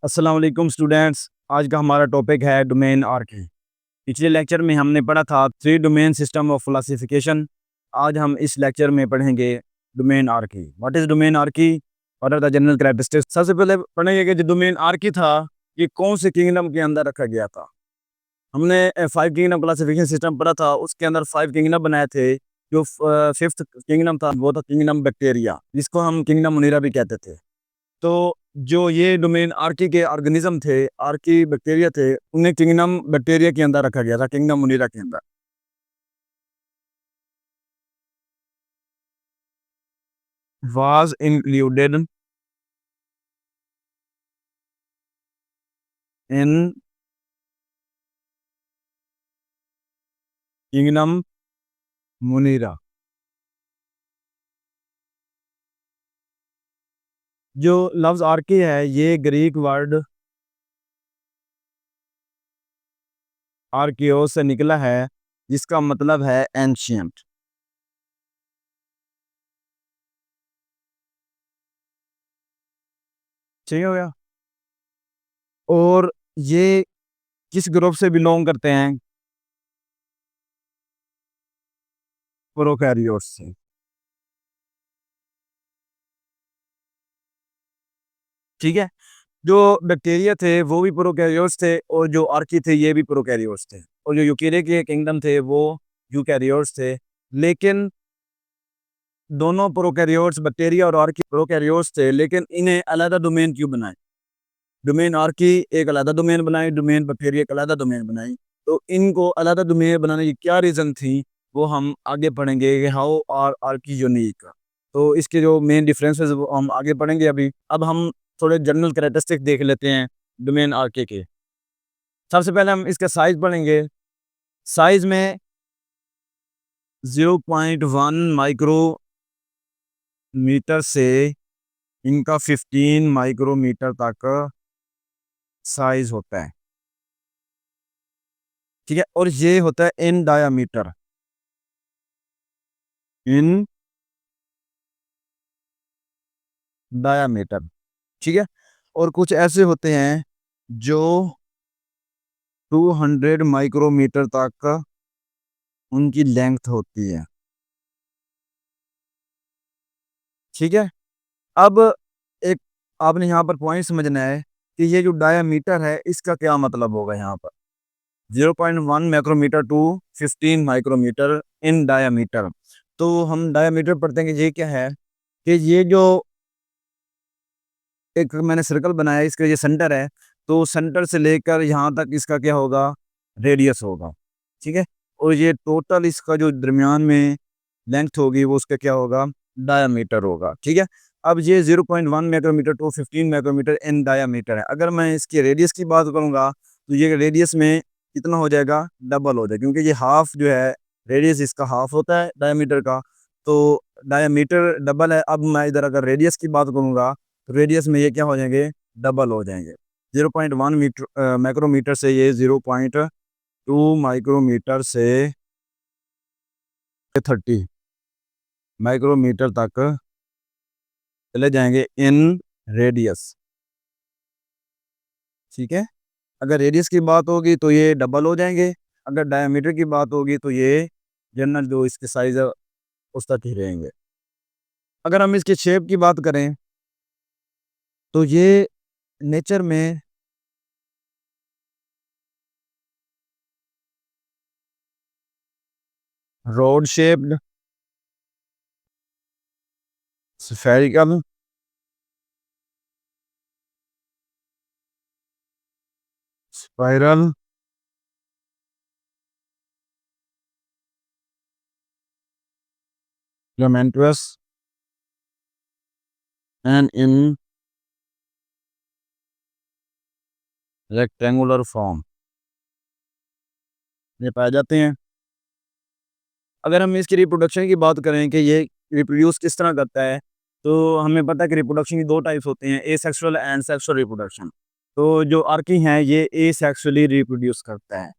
अस्सलाम वालेकुम स्टूडेंट्स। आज का हमारा टॉपिक है डोमेन आर्की। पिछले लेक्चर में हमने पढ़ा था three domain system of classification. आज हम इस लेक्चर में पढ़ेंगे domain archaea. What is domain archaea? What are the general characteristics? सबसे पहले पढ़ेंगे कि जो डोमेन आर्की था ये कौन से किंगडम के अंदर रखा गया था। हमने फाइव किंगडम क्लासिफिकेशन सिस्टम पढ़ा था, उसके अंदर फाइव किंगडम बनाए थे। जो फिफ्थ किंगडम था वो था किंगडम बैक्टीरिया, जिसको हम किंगडम मुनीरा भी कहते थे। तो जो ये डोमेन आर्की के ऑर्गेनिज्म थे, आर्की बैक्टीरिया थे, उन्हें किंगडम बैक्टीरिया के अंदर रखा गया था, किंगडम मुनीरा के अंदर। Was included in kingdom Munira. जो लफ्ज आर्की है ये ग्रीक वर्ड आर्कियोस से निकला है, जिसका मतलब है एंशियंट। ठीक हो गया। और ये किस ग्रुप से बिलोंग करते हैं? प्रोकैरियोट्स से। ठीक है। जो बैक्टीरिया थे वो भी प्रोकैरियोट्स थे, और जो आर्की थे ये भी प्रोकैरियोट्स थे, और जो यूकेरिया के किंगडम थे वो यूकैरियोट्स थे। लेकिन दोनों प्रोकैरियोट्स, बैक्टीरिया और आर्की प्रोकैरियोट्स थे, लेकिन इन्हें अलग डोमेन क्यों बनाए? डोमेन आर्की एक अलग डोमेन बनाई, डोमेन बैक्टीरिया एक अलग डोमेन बनाई। तो इनको अलग डोमेन बनाने की क्या रीज़न थी वो हम आगे पढ़ेंगे कि हाउ आर आर्की यूनिक। तो इसके जो मेन डिफरेंसेस वो हम आगे पढ़ेंगे अभी। अब हम थोड़े जनरल कैरेक्टरिस्टिक देख लेते हैं डोमेन आर्की के। सबसे पहले हम इसका साइज पढ़ेंगे। साइज में 0.1 माइक्रोमीटर से इनका 15 माइक्रोमीटर तक साइज होता है। ठीक है। और ये होता है इन डायामीटर, इन डायामीटर। ठीक है। और कुछ ऐसे होते हैं जो 200 माइक्रोमीटर तक उनकी लेंथ होती है। ठीक है। अब एक आपने यहाँ पर पॉइंट समझना है कि ये जो डायामीटर है इसका क्या मतलब होगा यहाँ पर। 0.1 micrometre to 15 micrometre in diameter. तो हम डायामीटर पढ़ते हैं कि ये क्या है, कि ये जो एक मैंने सर्कल बनाया है, इसका ये सेंटर है। तो सेंटर से लेकर यहाँ तक इसका क्या होगा, रेडियस होगा। ठीक है। और ये टोटल इसका जो दरमियान में लेंथ होगी वो उसका क्या होगा, डायामीटर होगा। ठीक है। अब ये 0.1 micrometre to 15 micrometre in diameter है। अगर मैं इसकी रेडियस की बात करूँगा तो ये रेडियस में कितना हो जाएगा, डबल हो जाएगा, क्योंकि ये हाफ जो है, रेडियस इसका हाफ होता है डायामीटर का। तो डायामीटर डबल है। अब मैं इधर अगर रेडियस की बात करूँगा तो रेडियस में ये क्या हो जाएंगे, डबल हो जाएंगे। 0.1 मीटर माइक्रोमीटर से ये 0.2 माइक्रोमीटर से 30 माइक्रोमीटर तक चले जाएंगे इन रेडियस। ठीक है। अगर रेडियस की बात होगी तो ये डबल हो जाएंगे। अगर डायमीटर की बात होगी तो ये जनरल जो इसके साइज है उस तक ही रहेंगे। अगर हम इसके शेप की बात करें तो ये नेचर में road shaped, spherical, spiral, geometrous and in rectangular form ये पाए जाते हैं। अगर हम इसकी रिप्रोडक्शन की बात करें कि ये रिप्रोड्यूस किस तरह करता है, तो हमें पता है कि रिप्रोडक्शन की दो टाइप्स होते हैं, ए सेक्सुअल एंड सेक्सुअल रिप्रोडक्शन। तो जो आर्की हैं ये ए सेक्सुअली रिप्रोड्यूस करता है।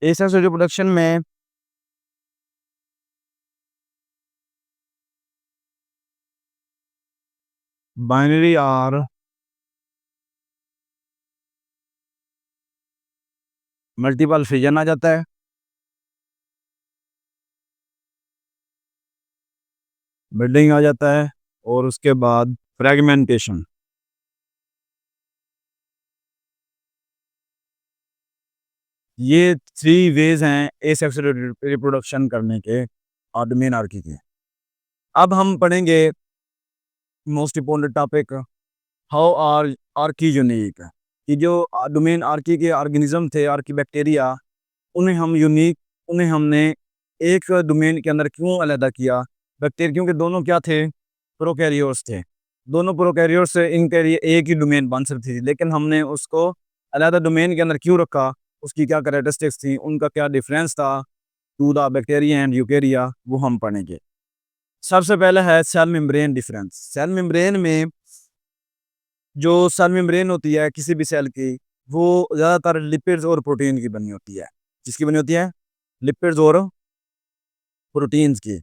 ए सेक्सुअल रिप्रोडक्शन में बाइनरी और मल्टीपल फिजन आ जाता है, बिल्डिंग आ जाता है, और उसके बाद फ्रेगमेंटेशन। ये थ्री वेज हैं एसेक्सुअल रिप्रोडक्शन करने के डोमेन आर्की के। अब हम पढ़ेंगे most important topic, how are archaea unique, कि जो डोमेन आर्की के ऑर्गेनिज्म थे, आर्की बैक्टीरिया, उन्हें हम यूनिक, उन्हें हमने एक डोमेन के अंदर क्यों अलहदा किया। बैक्टीरिया क्योंकि दोनों क्या थे, प्रोकैरियोट्स थे, दोनों प्रोकैरियोट्स से इनके लिए एक ही डोमेन बन सकती थी, लेकिन हमने उसको अलहदा डोमेन के अंदर क्यों रखा, उसकी क्या कैरेक्टरिस्टिक्स थी, उनका क्या डिफरेंस था to the bacteria and eukarya, वो हम पढ़ेंगे। सबसे पहले है cell membrane difference. Cell membrane में जो सेल मेम्ब्रेन होती है किसी भी सेल की, वो ज़्यादातर लिपिड्स और प्रोटीन की बनी होती है। किसकी बनी होती है? लिपिड्स और प्रोटीन्स की।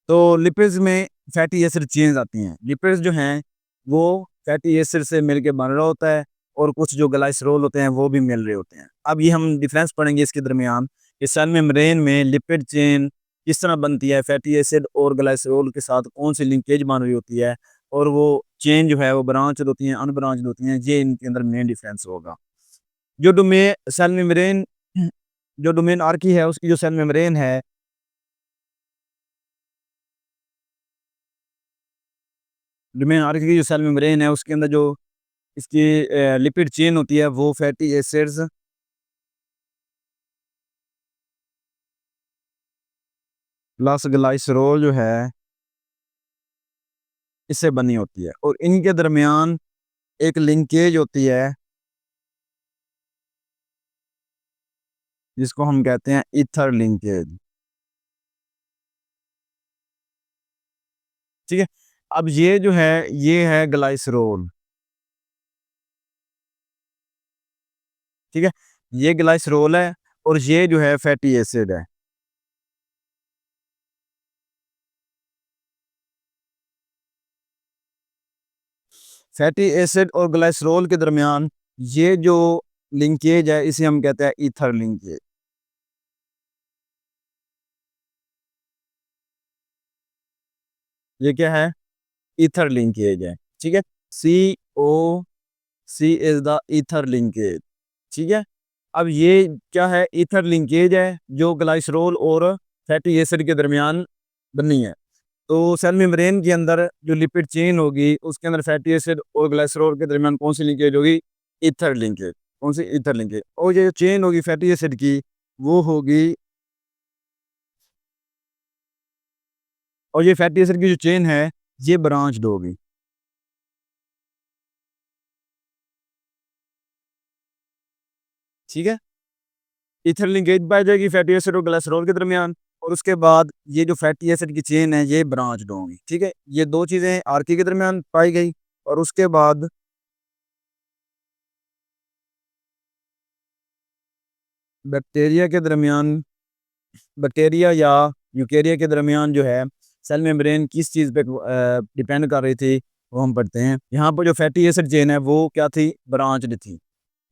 तो लिपिड्स में फैटी एसिड चेन्स आती हैं। लिपिड्स जो हैं वो फैटी एसिड से मिलके बन रहा होता है, और कुछ जो ग्लाइसरॉल होते हैं वो भी मिल रहे होते हैं। अब ये हम डिफरेंस पढ़ेंगे इसके दरमियान कि सेल मेम्ब्रेन में लिपिड चेन किस तरह बनती है, फैटी एसिड और ग्लाइसरॉल के साथ कौन सी लिंकेज बन रही होती है, और वो चेन जो है वो ब्रांच होती हैं, अनब्रांच होती हैं। ये इनके अंदर मेन डिफरेंस होगा। जो डोमेन सेल मेम्ब्रेन, जो डोमेन आर्की है उसकी जो सेल मेम्ब्रेन है, डोमेन आर्की की जो सेल मेम्ब्रेन है उसके अंदर जो इसकी लिपिड चेन होती है वो फैटी एसिड्स प्लस ग्लाइसरॉल जो है इससे बनी होती है, और इनके दरमियान एक लिंकेज होती है जिसको हम कहते हैं ईथर लिंकेज। ठीक है। अब ये जो है ये है ग्लाइसरॉल। ठीक है, ये ग्लाइसरॉल है, और ये जो है फैटी एसिड है। फैटी एसिड और ग्लाइसरॉल के दरमियान ये जो लिंकेज है इसे हम कहते हैं ईथर लिंकेज। ये क्या है? ईथर लिंकेज है। ठीक है, सी इज द ईथर लिंकेज। ठीक है। अब ये क्या है? ईथर लिंकेज है जो ग्लाइसरॉल और फैटी एसिड के दरमियान बनी है। तो सेल मेम्ब्रेन के अंदर जो लिपिड चेन होगी उसके अंदर फैटी एसिड और ग्लाइसरॉल के दरमियान कौन सी लिंकेज होगी? Ether linkage. कौन सी? Ether linkage. और ये जो चेन होगी फैटी एसिड की, वो होगी, और ये फैटी एसिड की जो चेन है ये ब्रांच्ड होगी। ठीक है, ईथर लिंकेज पाई जाएगी फैटी एसिड और ग्लिसरॉल के दरमियान, और उसके बाद ये जो फैटी एसिड की चेन है ये ब्रांच्ड होंगी। ठीक है, ये दो चीज़ें आर्की के दरमियान पाई गई, और उसके बाद बैक्टीरिया के दरमियान, बैक्टीरिया या यूकेरिया के दरमियान जो है सेल मेम्ब्रेन किस चीज़ पे डिपेंड कर रही थी, वो हम पढ़ते हैं। यहाँ पर जो फैटी एसिड चेन है वो क्या थी? ब्रांच्ड थी।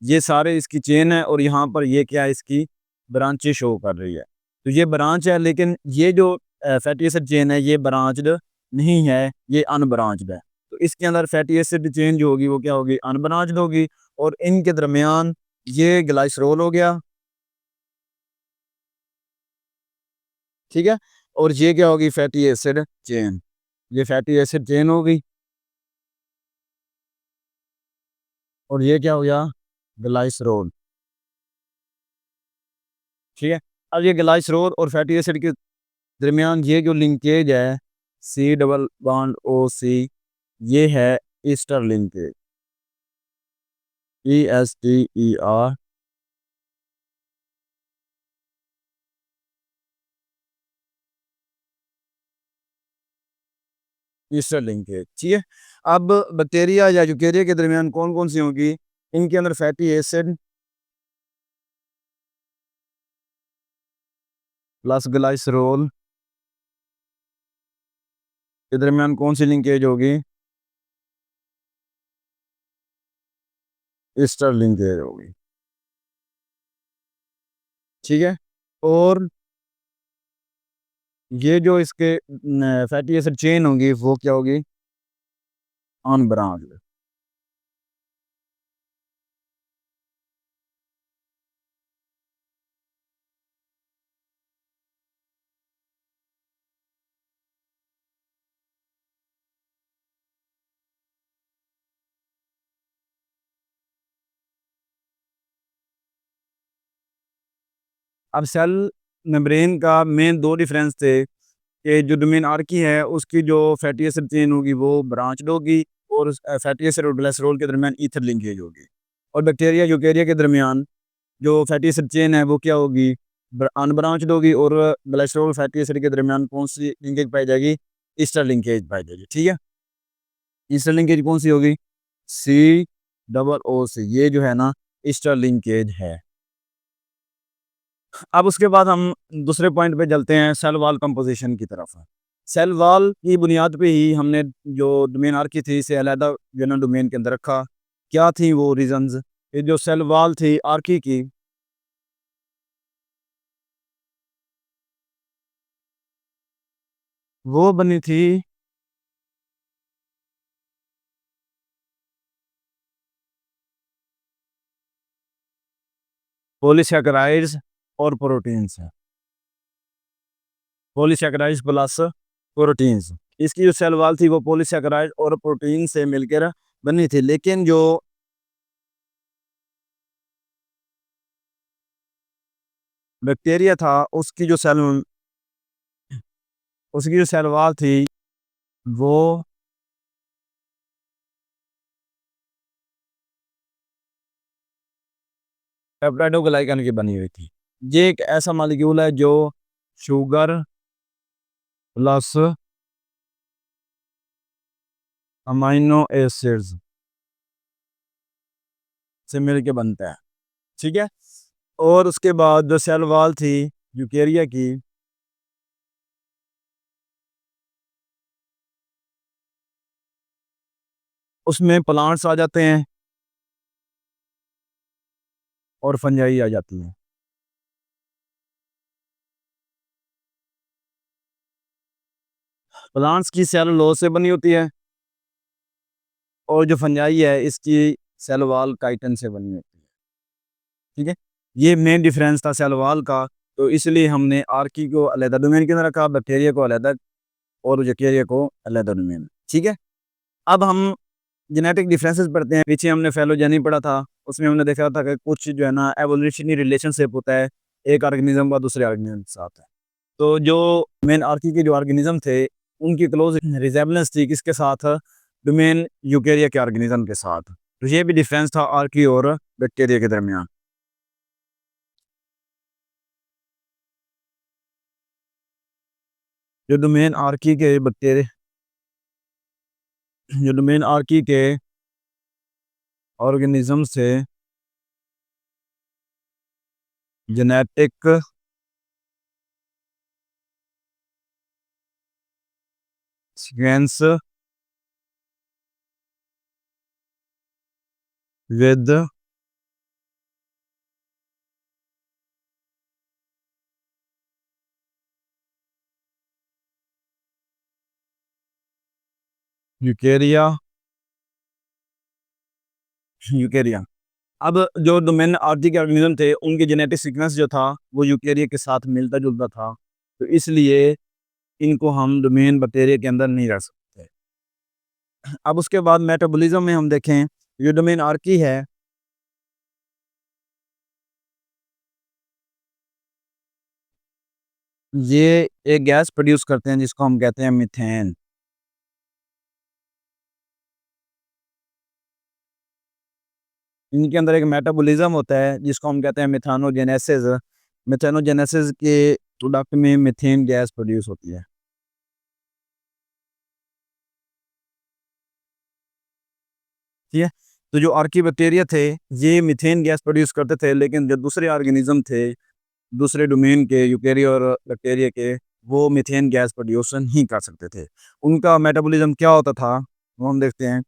ये सारे इसकी चेन है, और यहाँ पर ये क्या है? इसकी ब्रांचें शो कर रही है। तो ये ब्रांच है, लेकिन ये जो फैटी एसिड चेन है ये ब्रांच्ड नहीं है, ये अनब्रांच्ड है। तो इसके अंदर फैटी एसिड चेन जो होगी वो क्या होगी? अनब्रांच्ड होगी, और इनके दरमियान ये ग्लाइसरॉल हो गया। ठीक है, और ये क्या होगी? Fatty acid chain. ये फैटी एसिड चेन हो गई, और ये क्या हो गया? ग्लाइसरॉल। ठीक है, अब ये ग्लाइसरॉल और फैटी एसिड के दरमियान ये जो लिंकेज है, सी डबल बॉन्ड ओ सी, ये है Easter linkage. ESTER, Easter linkage. ठीक है। अब बैक्टीरिया या यूकेरिया के दरमियान कौन कौन सी होगी? इनके अंदर फैटी एसिड प्लस ग्लाइसरॉल के दरमियान कौन सी लिंकेज होगी? ईस्टर लिंकेज होगी। ठीक है। और ये जो इसके फैटी एसिड चेन होगी वो क्या होगी? अनब्रांच्ड। अब सेल मेम्ब्रेन का मेन दो डिफरेंस थे कि जो डोमेन आर की है उसकी जो फैटी एसिड चेन होगी वो ब्रांच्ड होगी, और फैटी एसिड और ग्लिसरॉल के दरमियान ईथर लिंकेज होगी। और बैक्टीरिया यूकेरिया के दरमियान जो फैटी एसिड चेन है वो क्या होगी? अनब्रांच्ड होगी। और ग्लिसरॉल फैटी एसिड के दरमियान कौन सी लिंकेज पाई जाएगी? ईस्टर लिंकेज पाई जाएगी। ठीक है। ईस्टर लिंकेज कौन सी होगी? सी डबल ओ सी, ये जो है ना ईस्टर लिंकेज है। अब उसके बाद हम दूसरे पॉइंट पे चलते हैं, सेल वॉल कंपोजिशन की तरफ। सेल वॉल की बुनियाद पे ही हमने जो डोमेन आर की थी इसे अलहदा जो है ना डोमेन के अंदर रखा। क्या थी वो रीजंस? ये जो सेल वॉल थी आर्की की, वो बनी थी पॉलीसैकेराइड्स और प्रोटीन्स से। Polysaccharides plus proteins. इसकी जो सेल वॉल थी वो पॉलीसैकेराइड और प्रोटीन से मिलकर बनी थी। लेकिन जो बैक्टीरिया था उसकी जो सेल वॉल थी वो पेप्टाइडोग्लाइकन की बनी हुई थी। ये एक ऐसा मॉलिक्यूल है जो शुगर प्लस अमाइनो एसिड्स से मिलके बनता है। ठीक है। और उसके बाद जो सेल वॉल थी यूकेरिया की, उसमें प्लांट्स आ जाते हैं और फंजाई आ जाती हैं। प्लांट्स की सेल लो से बनी होती है, और जो फंजाई है इसकी सेल वॉल काइटिन से बनी होती है। ठीक है। ये मेन डिफरेंस था सेल वॉल का। तो इसलिए हमने आर्की को अलहदा डोमेन के अंदर रखा, बैक्टीरिया को अलहदा, और यूकेरिया को अलहदा डोमेन। ठीक है। अब हम जेनेटिक डिफरेंसेस पढ़ते हैं। पीछे हमने फेलोजेनी पढ़ा था, उसमें हमने देखा था कि कुछ जो है ना एवोल्यूशनरी रिलेशनशिप होता है एक ऑर्गेनिज्म का दूसरे ऑर्गेनिज्म के साथ है। तो जो मेन आर्की के जो ऑर्गेनिज्म थे उनकी क्लोज रिजेम्बलेंस थी किसके साथ? डोमेन यूकेरिया के ऑर्गेनिज्म के साथ। तो ये भी डिफरेंस था आर्की और बैक्टीरिया के दरमियान। जो डोमेन आर्की के बैक्टीरिया जो डोमेन आर्की के ऑर्गेनिज्म से genetic sequence with Eukarya Eukarya अब जो डोमेन आर्टी के ऑर्गेनिज्म थे उनके जेनेटिक सीक्वेंस जो था वो यूकेरिया के साथ मिलता जुलता था। तो इसलिए इनको हम डोमेन बैक्टीरिया के अंदर नहीं रख सकते। अब उसके बाद मेटाबॉलिज्म में हम देखें, ये डोमेन आर्की है, ये एक गैस प्रोड्यूस करते हैं जिसको हम कहते हैं मीथेन। इनके अंदर एक मेटाबॉलिज्म होता है जिसको हम कहते हैं मिथानोजेनेसिस। मिथानोजेनेसिस के प्रोडक्ट में मीथेन गैस प्रोड्यूस होती है। ठीक है। तो जो आर्की बैक्टीरिया थे ये मीथेन गैस प्रोड्यूस करते थे, लेकिन जो दूसरे ऑर्गेनिज्म थे दूसरे डोमेन के यूकेरिया और बैक्टीरिया के, वो मीथेन गैस प्रोड्यूस नहीं कर सकते थे। उनका मेटाबॉलिज्म क्या होता था वो हम देखते हैं।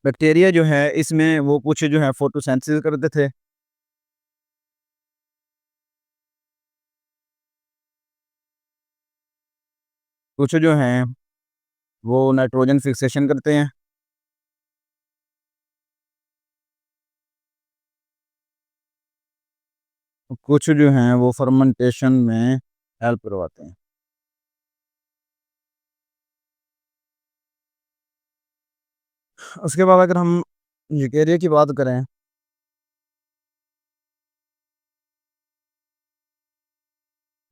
बैक्टीरिया जो है इसमें वो कुछ जो है फोटोसिंथेसिस करते थे, कुछ जो हैं वो नाइट्रोजन फिक्सेशन करते हैं, कुछ जो हैं वो फर्मेंटेशन में हेल्प करवाते हैं। उसके बाद अगर हम यूकेरिया की बात करें,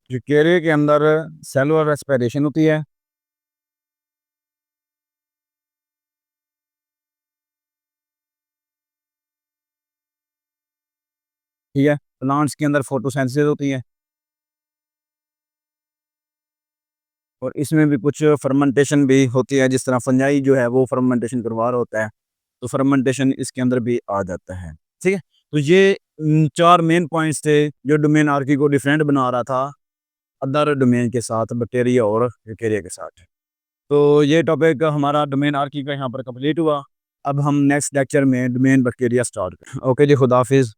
यूकेरिया के अंदर सेलुलर रेस्पिरेशन होती है, ठीक है? प्लांट्स के अंदर फोटोसिंथेसिस होती है और इसमें भी कुछ फर्मेंटेशन भी होती है, जिस तरह फंजाई जो है वो फर्मेंटेशन करवा रहा होता है, तो फर्मेंटेशन इसके अंदर भी आ जाता है, ठीक है? तो ये 4 मेन पॉइंट्स थे जो डोमेन हायरार्की को डिफरेंट बना रहा था अदर डोमेन के साथ, बैक्टीरिया और यूकेरिया के साथ। तो ये टॉपिक हमारा डोमेन हायरार्की का यहाँ पर कंप्लीट हुआ। अब हम नेक्स्ट लेक्चर में डोमेन बैक्टीरिया स्टार्ट करें। ओके जी, खुदा हाफिज़।